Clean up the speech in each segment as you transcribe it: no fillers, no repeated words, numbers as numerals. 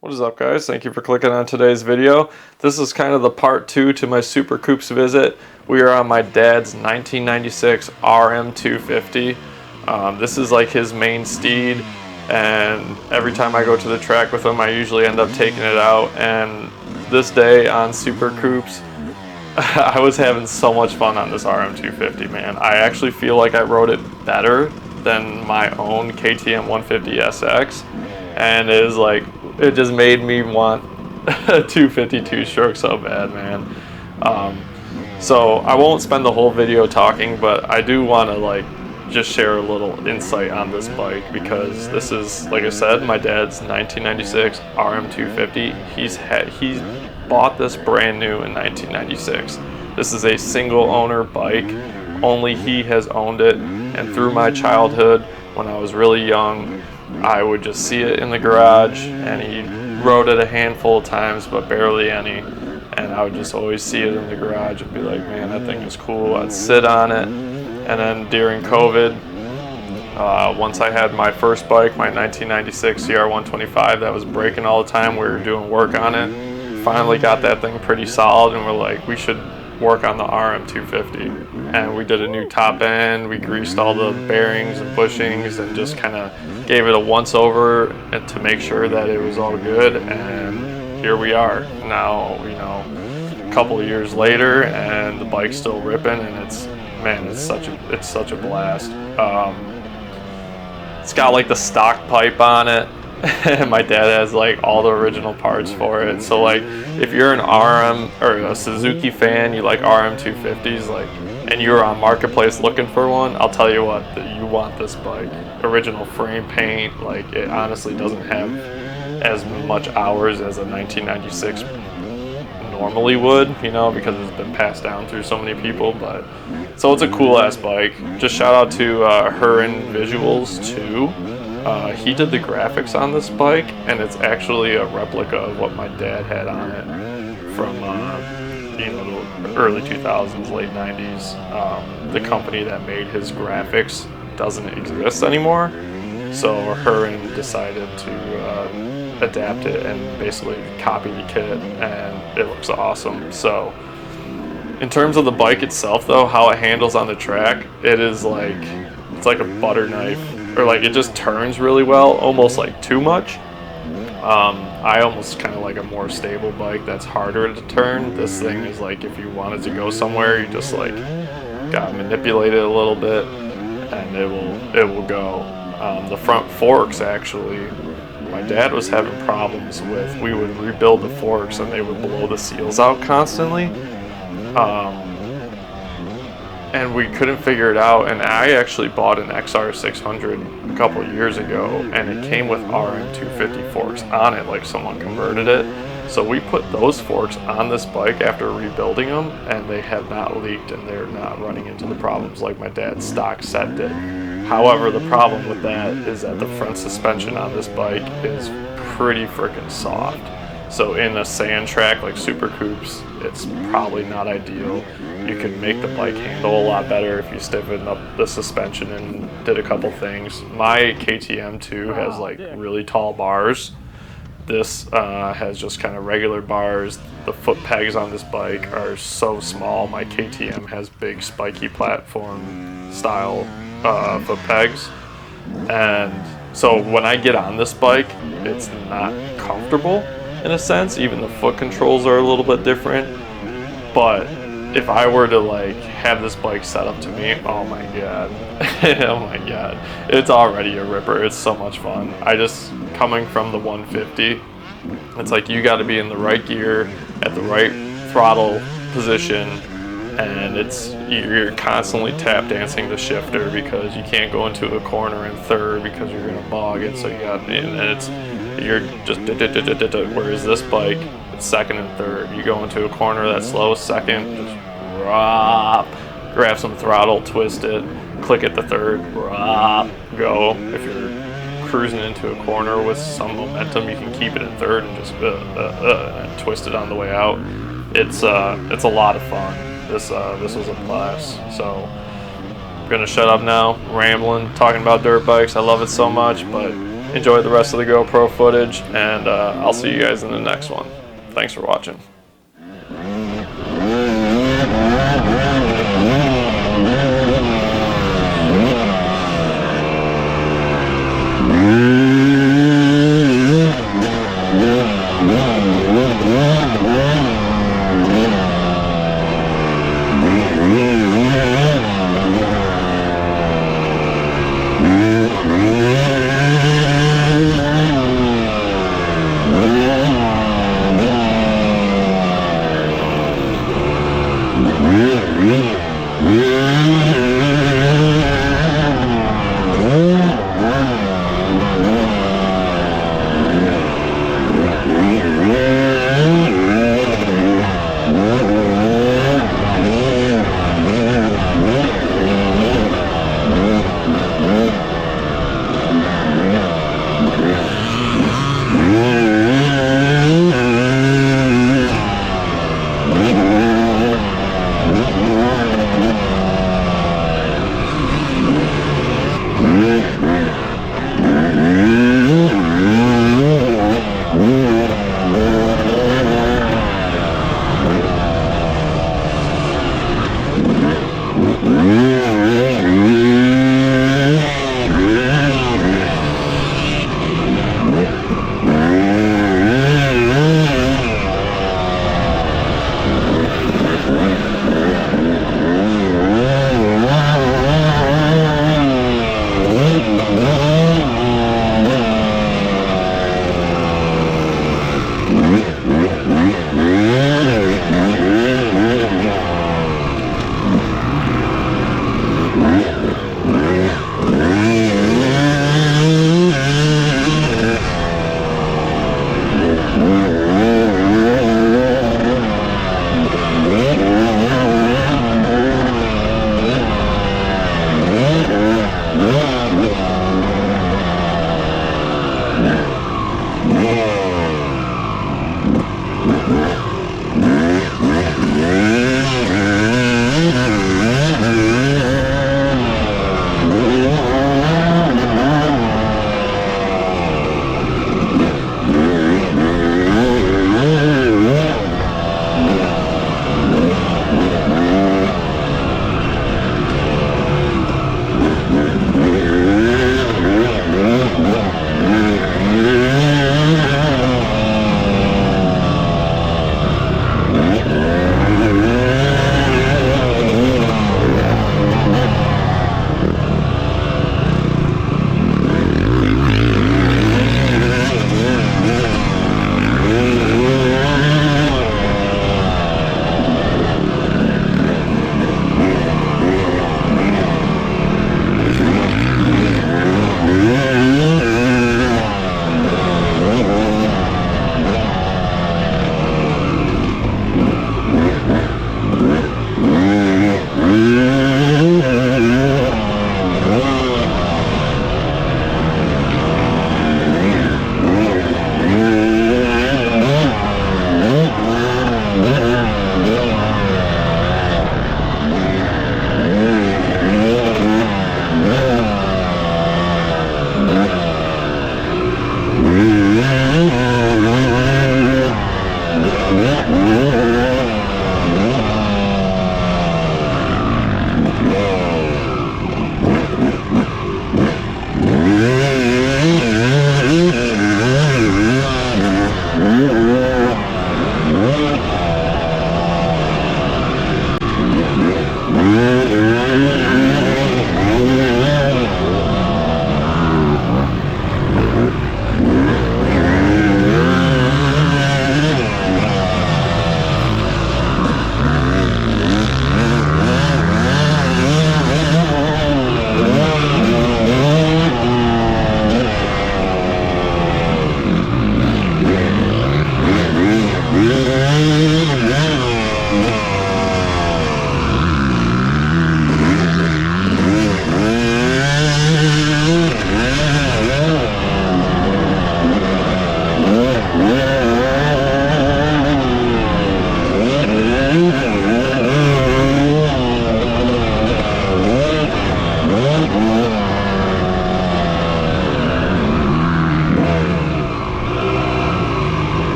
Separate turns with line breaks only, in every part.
What is up, guys? Thank you for clicking on today's video. This is kind of the part 2 to my Supercoop's visit. We are on my dad's 1996 RM250. This is like his main steed, and every time I go to the track with him, I usually end up taking it out. And this day on Supercoop's, I was having so much fun on this RM250, man. I actually feel like I rode it better than my own KTM 150 SX, and it just made me want a 252 stroke so bad, man. So I won't spend the whole video talking, but I do want to just share a little insight on this bike, because this is, like I said, my dad's 1996 RM250. He's bought this brand new in 1996. This is a single owner bike. Only he has owned it, and through my childhood, when I was really young, I would just see it in the garage, and he rode it a handful of times, but barely any. And I would just always see it in the garage and be like, man, that thing is cool. I'd sit on it. And then during COVID, once I had my first bike, my 1996 CR125, that was breaking all the time. We were doing work on it. Finally got that thing pretty solid, and we're like, we should work on the RM250. And we did a new top end. We greased all the bearings and bushings and just kind of gave it a once over and to make sure that it was all good. And here we are now, a couple of years later, and the bike's still ripping, and it's such a blast. It's got like the stock pipe on it. My dad has like all the original parts for it. So like, if you're an RM or a Suzuki fan, you like RM250s, and you're on Marketplace looking for one, I'll tell you what, that you want this bike. Original frame paint, it honestly doesn't have as much hours as a 1996 normally would, because it's been passed down through so many people. But so it's a cool ass bike. Just shout out to RM250 too. He did the graphics on this bike, and it's actually a replica of what my dad had on it from the early 2000s, late 90s. The company that made his graphics doesn't exist anymore, so RM decided to adapt it and basically copy the kit, and it looks awesome. So in terms of the bike itself though, how it handles on the track, it's like a butter knife, or it just turns really well, almost like too much. I almost kind of like a more stable bike that's harder to turn. This thing is if you wanted to go somewhere, you just gotta manipulate it a little bit, and it will go. The front forks, actually, my dad was having problems with. We would rebuild the forks and they would blow the seals out constantly. And we couldn't figure it out, and I actually bought an XR600 a couple years ago, and it came with RM250 forks on it, someone converted it. So we put those forks on this bike after rebuilding them, and they have not leaked, and they're not running into the problems like my dad's stock set did. However, the problem with that is that the front suspension on this bike is pretty freaking soft. So in a sand track like Supercoop's, it's probably not ideal. You could make the bike handle a lot better if you stiffened up the suspension and did a couple things. My KTM 2 has really tall bars. This has just kind of regular bars. The foot pegs on this bike are so small. My KTM has big spiky platform style foot pegs. And so when I get on this bike, it's not comfortable in a sense. Even the foot controls are a little bit different. But if I were to have this bike set up to me, oh my god. Oh my god. It's already a ripper. It's so much fun. Coming from the 150, it's you got to be in the right gear at the right throttle position, and you're constantly tap dancing the shifter because you can't go into a corner in third because you're gonna bog it. So you're just whereas this bike, it's second and third. You go into a corner that's slow, second, just grab some throttle, twist it, click it to third, go. If you're cruising into a corner with some momentum, you can keep it in third and just and twist it on the way out. It's a lot of fun. This was a blast. So I'm gonna shut up now, rambling, talking about dirt bikes. I love it so much, but enjoy the rest of the GoPro footage, and I'll see you guys in the next one. Thanks for watching.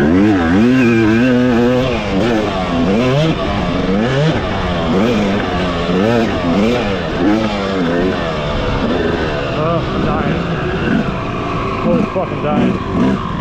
Oh, I'm dying. Holy fucking dying.